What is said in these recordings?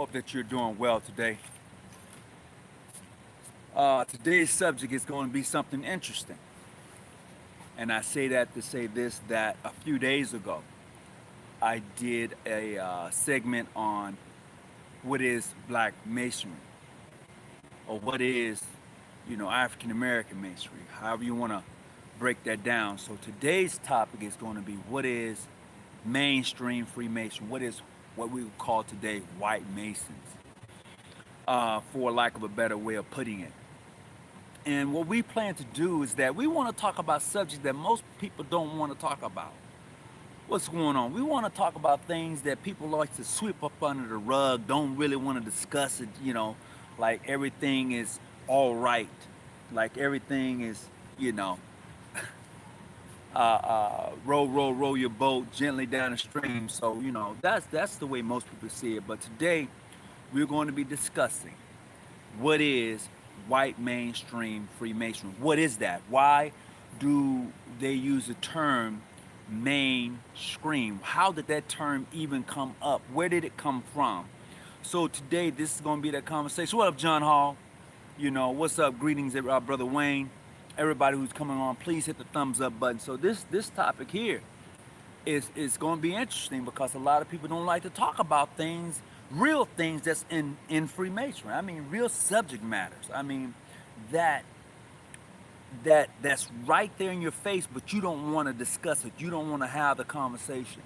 Hope that you're doing well today. Today's subject is going to be something interesting. And I say that to say this that a few days ago, I did a segment on what is black masonry or what is, African American masonry, however you want to break that down. So today's topic is going to be what is mainstream Freemason, what is what we would call today white Masons, for lack of a better way of putting it. And what we plan to do is that we want to talk about subjects that most people don't want to talk about. What's going on? We want to talk about things that people like to sweep up under the rug, don't really want to discuss it, like everything is all right, like everything is, you know, row your boat gently down the stream. So, that's the way most people see it. But today, we're going to be discussing what is white mainstream Freemasonry. What is that? Why do they use the term mainstream? How did that term even come up? Where did it come from? So today, this is going to be that conversation. What up, John Hall? What's up? Greetings, brother Wayne. Everybody who's coming on, please hit the thumbs up button. So this topic here is going to be interesting because a lot of people don't like to talk about things, real things that's in Freemasonry. I mean, real subject matters. I mean, that that's right there in your face, but you don't want to discuss it. You don't want to have the conversation.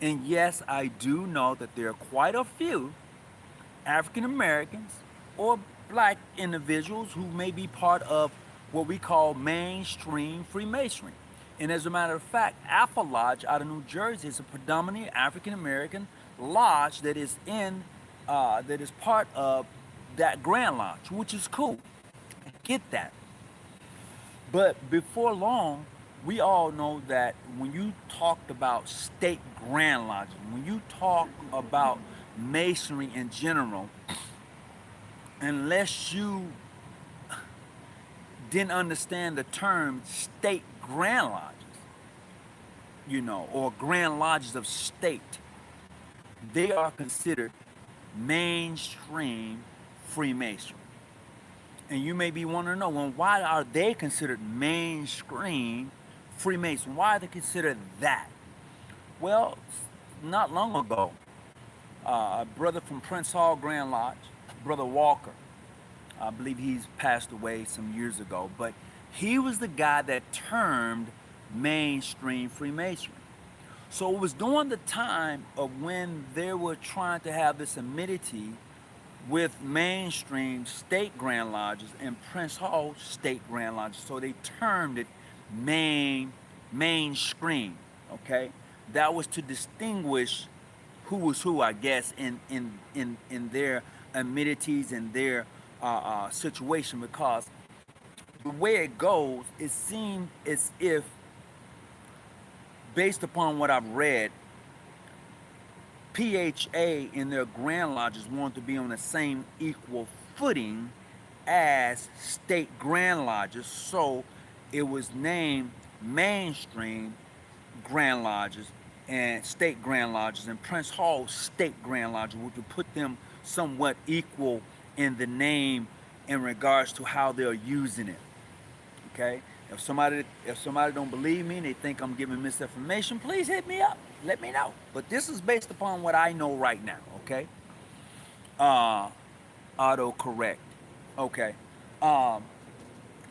And yes, I do know that there are quite a few African Americans or black individuals who may be part of what we call mainstream Freemasonry. And as a matter of fact, Alpha Lodge out of New Jersey is a predominantly African American lodge that is part of that Grand Lodge, which is cool. I get that. But before long, we all know that when you talked about state Grand Lodges, when you talk about masonry in general, unless you didn't understand the term state Grand Lodges, or Grand Lodges of state, they are considered mainstream Freemasonry. And you may be wanting to know, well, why are they considered mainstream Freemason? Why are they considered that? Well, not long ago, a brother from Prince Hall Grand Lodge, Brother Walker, I believe he's passed away some years ago, but he was the guy that termed mainstream Freemasonry. So it was during the time of when they were trying to have this amity with mainstream state Grand Lodges and Prince Hall state Grand Lodges. So they termed it mainstream. Okay, that was to distinguish who was who, I guess, in their amenities and their situation, because the way it goes, it seemed as if, based upon what I've read, PHA in their Grand Lodges wanted to be on the same equal footing as state Grand Lodges, so it was named mainstream Grand Lodges and state Grand Lodges, and Prince Hall state Grand Lodges, which would put them somewhat equal in the name in regards to how they're using it. Okay? If somebody don't believe me and they think I'm giving misinformation, please hit me up. Let me know. But this is based upon what I know right now, okay? Auto correct. Okay.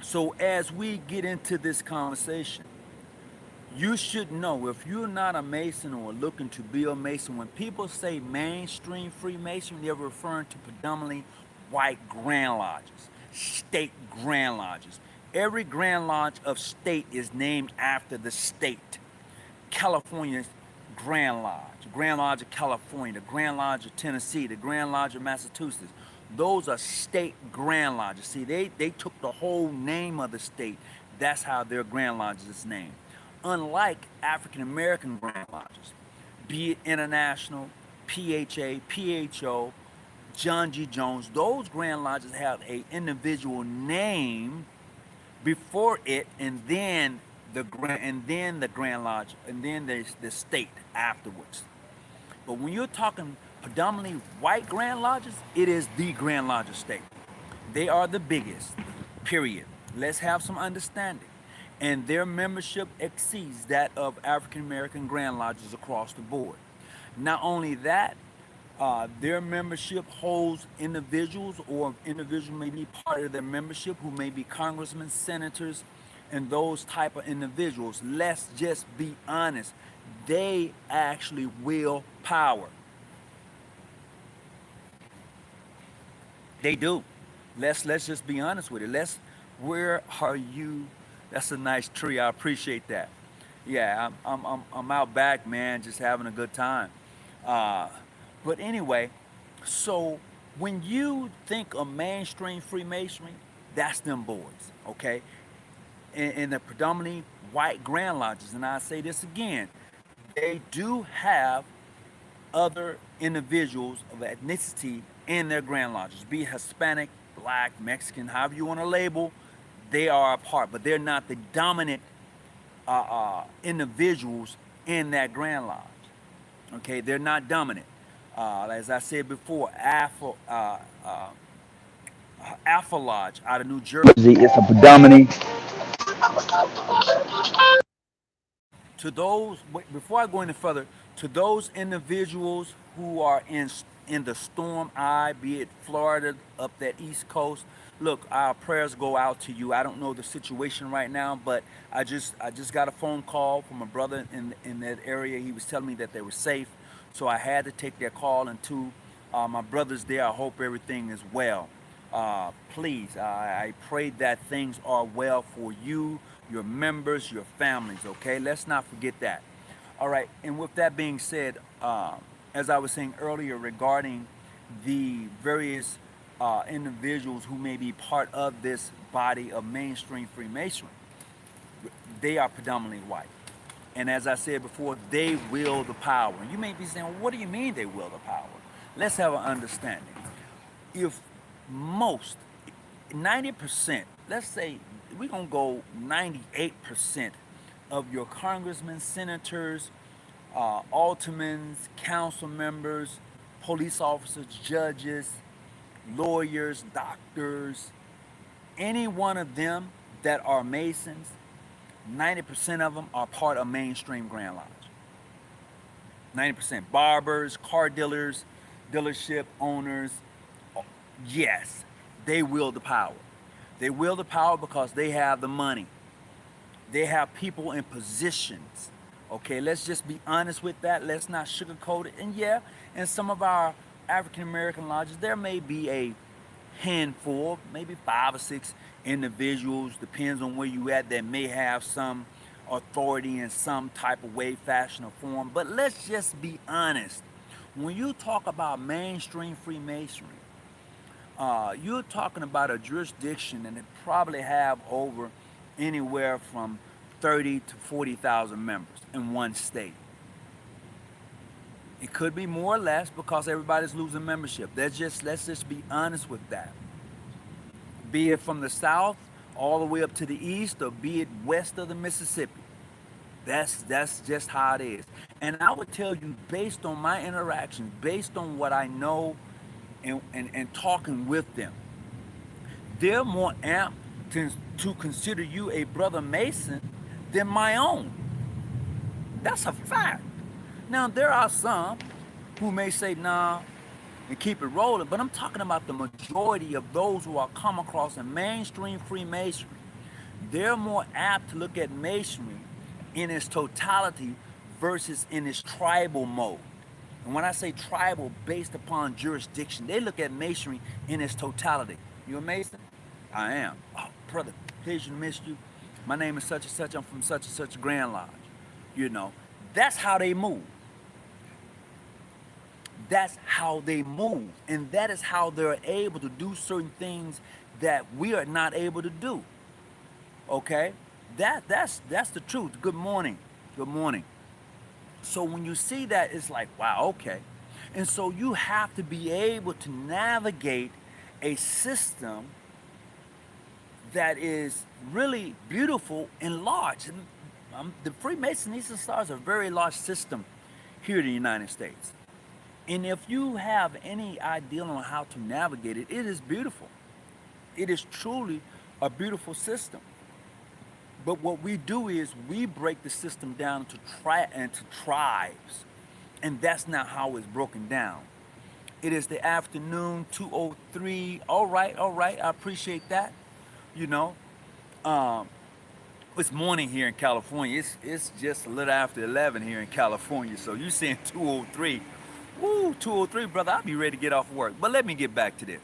So as we get into this conversation, you should know, if you're not a Mason or looking to be a Mason, when people say mainstream Freemasonry, they're referring to predominantly white Grand Lodges, state Grand Lodges. Every Grand Lodge of state is named after the state. California's Grand Lodge, Grand Lodge of California, the Grand Lodge of Tennessee, the Grand Lodge of Massachusetts. Those are state Grand Lodges. See, they took the whole name of the state. That's how their Grand Lodges is named. Unlike African American Grand Lodges, be it International, PHA, PHO, John G. Jones, those Grand Lodges have a individual name before it, and then the Grand Lodge, and then there's the state afterwards. But when you're talking predominantly white Grand Lodges, it is the Grand Lodge of State. They are the biggest, period. Let's have some understanding. And their membership exceeds that of African American Grand Lodges across the board. Not only that, their membership holds individuals, or individuals may be part of their membership who may be congressmen, senators, and those type of individuals. Let's just be honest. They actually wield power. They do. Let's just be honest with it. Where are you? That's a nice tree. I appreciate that. Yeah, I'm out back, man, just having a good time. Uh, but anyway, so when you think of mainstream Freemasonry, that's them boys, okay? In the predominantly white Grand Lodges, and I say this again, they do have other individuals of ethnicity in their Grand Lodges, be it Hispanic, Black, Mexican, however you want to label, they are a part, but they're not the dominant individuals in that Grand Lodge. Okay, they're not dominant. As I said before, Alpha Lodge out of New Jersey is a predominant. To those, before I go any further, to those individuals who are in the storm eye, be it Florida up that East Coast, look, our prayers go out to you. I don't know the situation right now, but I just got a phone call from a brother in that area. He was telling me that they were safe, so I had to take their call. And to my brothers there, I hope everything is well. Please, I pray that things are well for you, your members, your families, okay? Let's not forget that. All right, and with that being said, as I was saying earlier regarding the various individuals who may be part of this body of mainstream Freemasonry, they are predominantly white. And as I said before, they wield the power. You may be saying, well, what do you mean they wield the power? Let's have an understanding. If most 90%, let's say we're gonna go 98% of your congressmen, senators, aldermen, council members, police officers, judges, lawyers, doctors, any one of them that are Masons, 90% of them are part of mainstream Grand Lodge. 90%. Barbers, car dealers, dealership owners, yes, they wield the power. They wield the power because they have the money. They have people in positions. Okay, let's just be honest with that. Let's not sugarcoat it. And yeah, in some of our African American lodges, there may be a handful, maybe 5 or 6 individuals, depends on where you at, that may have some authority in some type of way, fashion, or form. But let's just be honest. When you talk about mainstream Freemasonry, you're talking about a jurisdiction and it probably have over anywhere from 30 to 40,000 members in one state. It could be more or less because everybody's losing membership. Let's just be honest with that. Be it from the south all the way up to the east, or be it west of the Mississippi. That's just how it is. And I would tell you, based on my interactions, based on what I know and talking with them, they're more apt to consider you a brother Mason than my own. That's a fact. Now, there are some who may say, nah, and keep it rolling, but I'm talking about the majority of those who are come across in mainstream Freemasonry. They're more apt to look at Masonry in its totality versus in its tribal mode. And when I say tribal, based upon jurisdiction, they look at Masonry in its totality. You a Mason? I am. Oh, brother, pleasure to miss you. My name is such and such. I'm from such and such Grand Lodge. You know, that's how they move. That's how they move. And that is how they're able to do certain things that we are not able to do. Okay? That's the truth. Good morning. Good morning. So when you see that, it's like, wow, okay. And so you have to be able to navigate a system that is really beautiful and large. And the Freemason Eastern Star is a very large system here in the United States. And if you have any idea on how to navigate it, it is beautiful. It is truly a beautiful system. But what we do is we break the system down into tribes. And that's not how it's broken down. It is the afternoon, 2:03. All right, I appreciate that. You know, um, it's morning here in California. It's just a little after 11 here in California. So you saying 2:03? Woo, 2:03, brother. I'll be ready to get off work. But let me get back to this.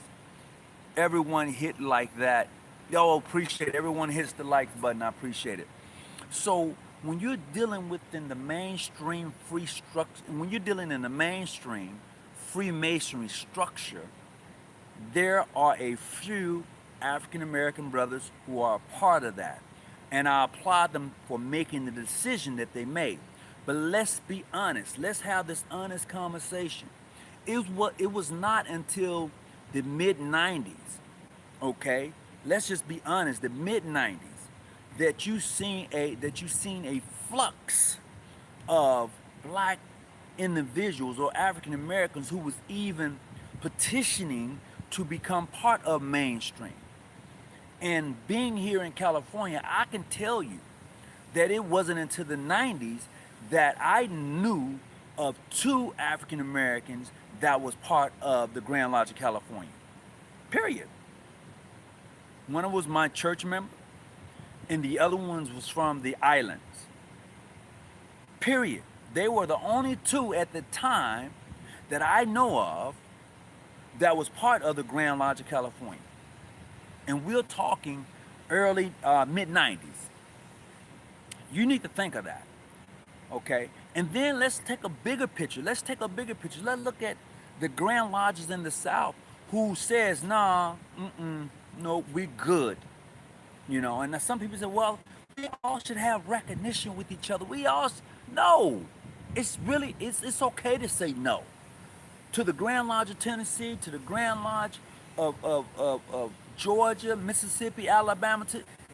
Everyone hit like that. Y'all appreciate it. Everyone hits the like button. I appreciate it. So when you're dealing within the mainstream free structure, when you're dealing in the mainstream Freemasonry structure, there are a few African American brothers who are a part of that. And I applaud them for making the decision that they made. But let's be honest. Let's have this honest conversation. It was not until the mid 90s, okay? Let's just be honest, the mid 90s that you seen a flux of black individuals or African Americans who was even petitioning to become part of mainstream. And being here in California, I can tell you that it wasn't until the 90s that I knew of two African Americans that was part of the Grand Lodge of California. Period. One was my church member, and the other ones was from the islands. Period. They were the only two at the time that I know of that was part of the Grand Lodge of California. And we're talking early, mid 90s. You need to think of that, okay? And then let's take a bigger picture. Let's look at the Grand Lodges in the South who says, nah, no, we good. You know, and some people say, well, we all should have recognition with each other. No. It's okay to say no. To the Grand Lodge of Tennessee, to the Grand Lodge of Georgia, Mississippi, Alabama.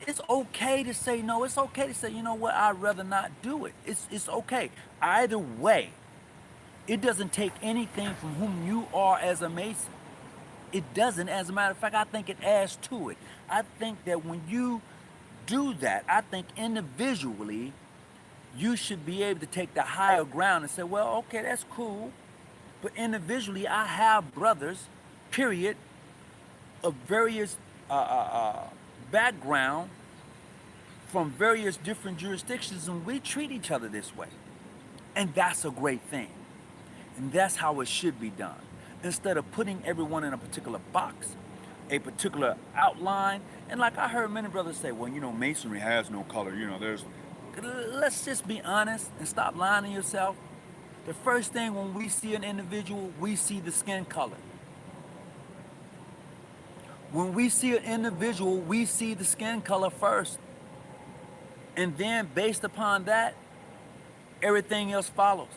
It's okay to say no. It's okay to say, you know what, I'd rather not do it. It's okay. Either way, it doesn't take anything from whom you are as a Mason. It doesn't. As a matter of fact, I think it adds to it. I think that when you do that, I think individually, you should be able to take the higher ground and say, well, okay, that's cool. But individually, I have brothers, period, of various background from various different jurisdictions, and we treat each other this way. And that's a great thing. And that's how it should be done. Instead of putting everyone in a particular box, a particular outline. And like I heard many brothers say, well, you know, Masonry has no color. You know, let's just be honest and stop lying to yourself. The first thing when we see an individual, we see the skin color. When we see an individual, we see the skin color first. And then based upon that, everything else follows.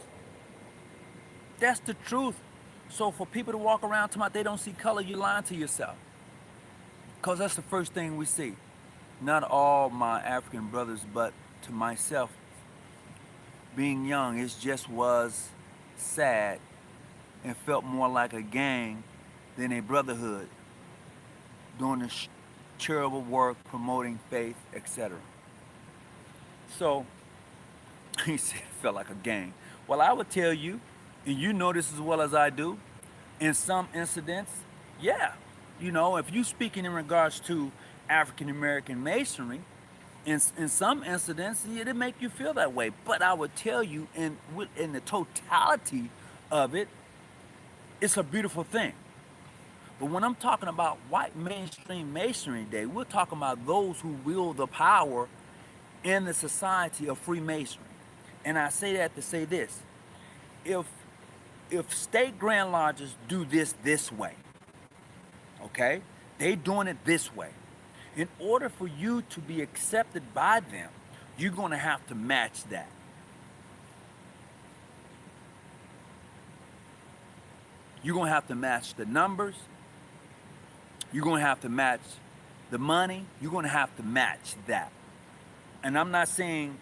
That's the truth. So for people to walk around talking about they don't see color, you're lying to yourself. Because that's the first thing we see. Not all my African brothers, but to myself, being young, it just was sad and felt more like a gang than a brotherhood, doing this charitable work, promoting faith, etc. So, he said it felt like a gang. Well, I would tell you, and you know this as well as I do, in some incidents, yeah, you know, if you speaking in regards to African American Masonry, in some incidents, it'll make you feel that way. But I would tell you, in the totality of it, it's a beautiful thing. But when I'm talking about white mainstream Masonry Day, we're talking about those who wield the power in the society of Freemasonry. And I say that to say this. If state Grand Lodges do this way, okay? They doing it this way. In order for you to be accepted by them, you're going to have to match that. You're going to have to match the numbers. You're going to have to match the money. You're going to have to match that. And I'm not saying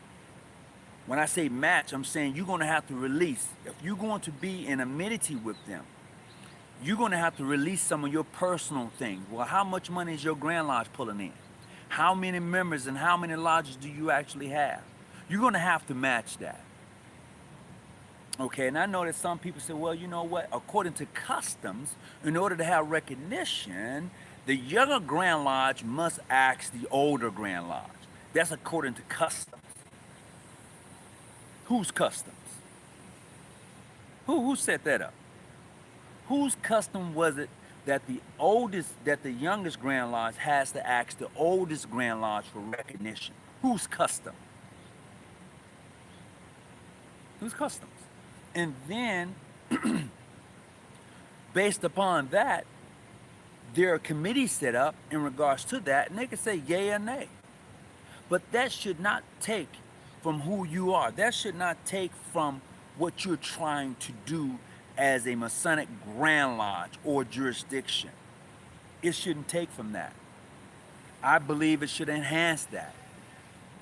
When I say match, I'm saying you're going to have to release. If you're going to be in amenity with them, you're going to have to release some of your personal things. Well, how much money is your Grand Lodge pulling in? How many members and how many lodges do you actually have? You're going to have to match that. Okay, and I know that some people say, well, you know what? According to customs, in order to have recognition, the younger Grand Lodge must ask the older Grand Lodge. That's according to customs. Whose customs? Who set that up? Whose custom was it that the youngest Grand Lodge has to ask the oldest Grand Lodge for recognition? Whose custom? Whose customs? And then, based upon that, there are committees set up in regards to that, and they can say yay or nay. But that should not take from who you are. That should not take from what you're trying to do as a Masonic Grand Lodge or jurisdiction. It shouldn't take from that. I believe it should enhance that.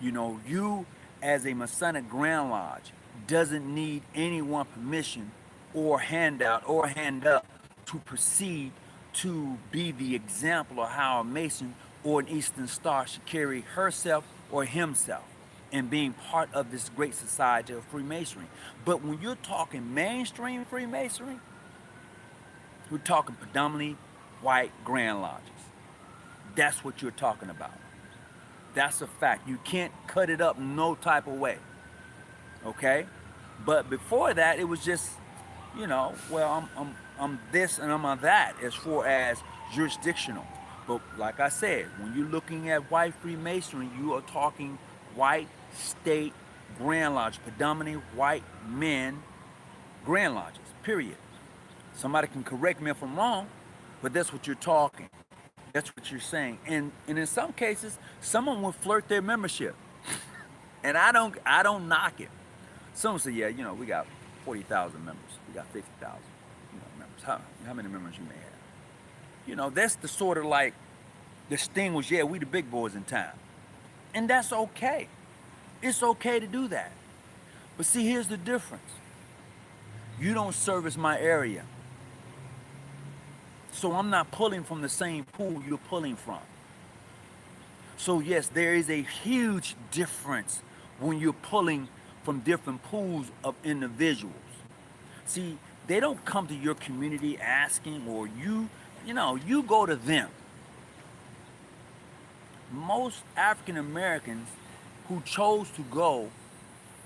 You know, you as a Masonic Grand Lodge doesn't need anyone permission or handout or hand up to proceed to be the example of how a Mason or an Eastern Star should carry herself or himself in being part of this great society of Freemasonry. But when you're talking mainstream Freemasonry, we're talking predominantly white Grand Lodges. That's what you're talking about. That's a fact. You can't cut it up no type of way. Okay? But before that, it was just, you know, well, I'm this and I'm that as far as jurisdictional. But like I said, when you're looking at white Freemasonry, you are talking white state Grand Lodge, predominantly white men Grand Lodges, period. Somebody can correct me if I'm wrong, but that's what you're talking. That's what you're saying. And in some cases, someone will flirt their membership. And I don't knock it. Someone say, yeah, you know, we got 40,000 members. We got 50,000, members. How many members you may have? You know, that's the sort of like distinguish, yeah, we the big boys in town. And that's okay. It's okay to do that. But see, here's the difference. You don't service my area. So I'm not pulling from the same pool you're pulling from. So yes, there is a huge difference when you're pulling from different pools of individuals. See, they don't come to your community asking, or you go to them. Most African Americans who chose to go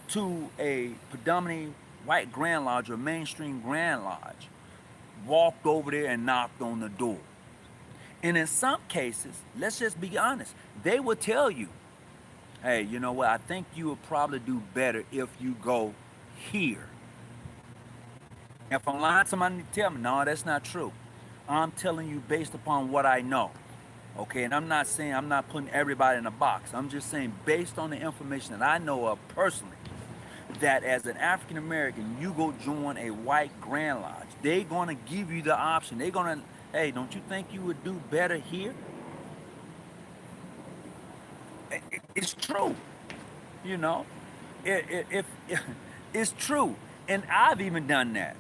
to a predominantly white Grand Lodge or mainstream Grand Lodge walked over there and knocked on the door. And in some cases, let's just be honest, they will tell you, hey, you know what, I think you would probably do better if you go here. If I'm lying, somebody need to tell me, no, that's not true. I'm telling you based upon what I know. Okay, and I'm not saying I'm not putting everybody in a box. I'm just saying based on the information that I know of personally, that as an African American, you go join a white Grand Lodge, they're going to give you the option. They're going to, hey, don't you think you would do better here? It's true, you know. It's true, and I've even done that.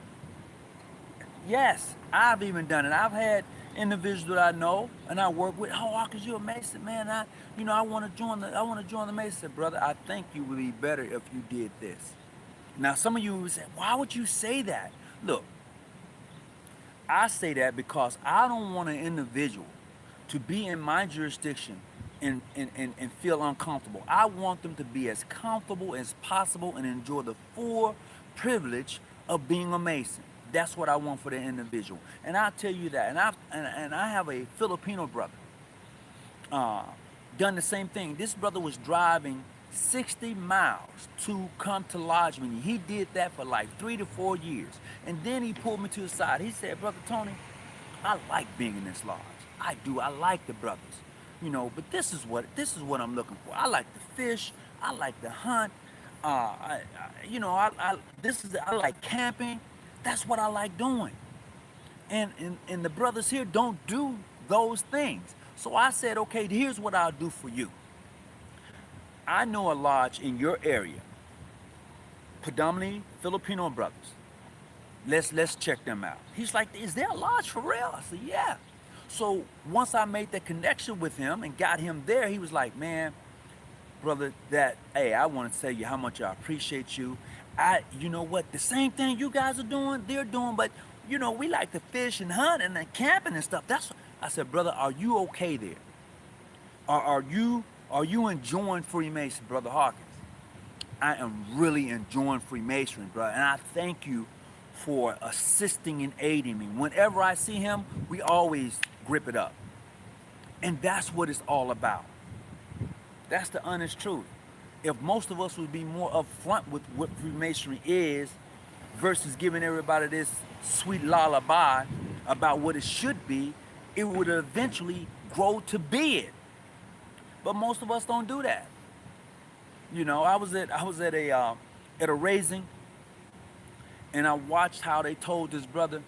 Yes, I've even done it. I've had individuals that I know and I work with. Oh, Marcus, you're a Mason, man. I want to join the Mason. I said, brother, I think you would be better if you did this. Now, some of you would say, why would you say that? Look, I say that because I don't want an individual to be in my jurisdiction and feel uncomfortable. I want them to be as comfortable as possible and enjoy the full privilege of being a Mason. That's what I want for the individual. And I'll tell you that. And I have a Filipino brother done the same thing. This brother was driving 60 miles to come to lodge meeting. He did that for like 3 to 4 years. And then he pulled me to the side. He said, Brother Tony, I like being in this lodge. I do. I like the brothers. You know, but this is what I'm looking for. I like to fish. I like to hunt. I like camping. That's what I like doing. And the brothers here don't do those things. So I said, okay, here's what I'll do for you. I know a lodge in your area predominantly Filipino brothers. Let's check them out. He's like, is there a lodge for real? I said, yeah. So once I made that connection with him and got him there, he was like, man, brother, that hey, I want to tell you how much I appreciate you. You know what, the same thing you guys are doing, they're doing, but we like to fish and hunt and then camping and stuff. That's I said, brother, are you okay there? Are you enjoying Freemason, brother Hawkins? I am really enjoying Freemasonry, brother, and I thank you for assisting and aiding me. Whenever I see him, we always grip it up. And that's what it's all about. That's the honest truth. If most of us would be more upfront with what Freemasonry is versus giving everybody this sweet lullaby about what it should be, it would eventually grow to be it. But most of us don't do that. I was at a raising, and I watched how they told this brother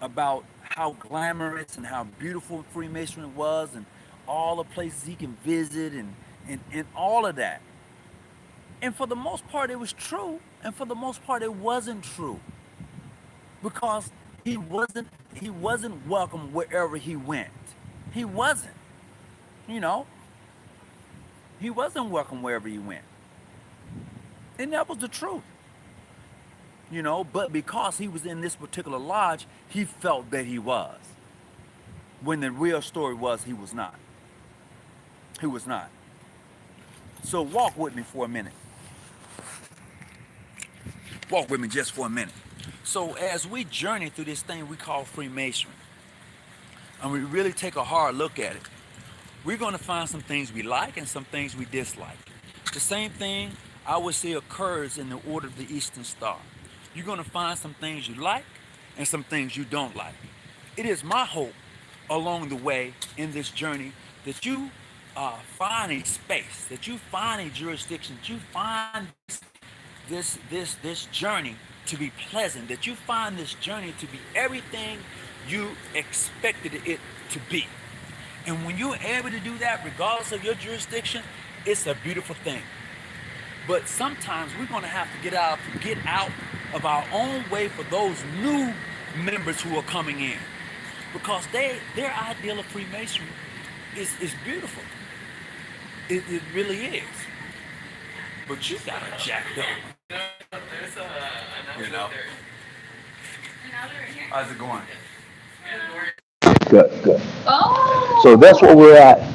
about how glamorous and how beautiful Freemasonry was and all the places he can visit and all of that. And for the most part it was true, and for the most part it wasn't true. Because he wasn't welcome wherever he went. He wasn't. You know, he wasn't welcome wherever he went. And that was the truth. But because he was in this particular lodge, he felt that he was. When the real story was he was not. He was not. So walk with me for a minute. Walk with me just for a minute. So as we journey through this thing we call Freemasonry, and we really take a hard look at it, we're going to find some things we like and some things we dislike. The same thing I would say occurs in the order of the Eastern Star. You're going to find some things you like and some things you don't like. It is my hope along the way in this journey that you find a space, that you find a jurisdiction, that you find this journey to be pleasant, that you find this journey to be everything you expected it to be. And when you're able to do that, regardless of your jurisdiction, it's a beautiful thing. But sometimes we're going to have to get out of our own way for those new members who are coming in, because their ideal of Freemasonry is beautiful. It really is. But you got to jack up. There's another there. How's it going? Good. Oh. So that's where we're at.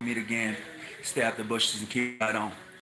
Meet again. Stay out the bushes and keep right on.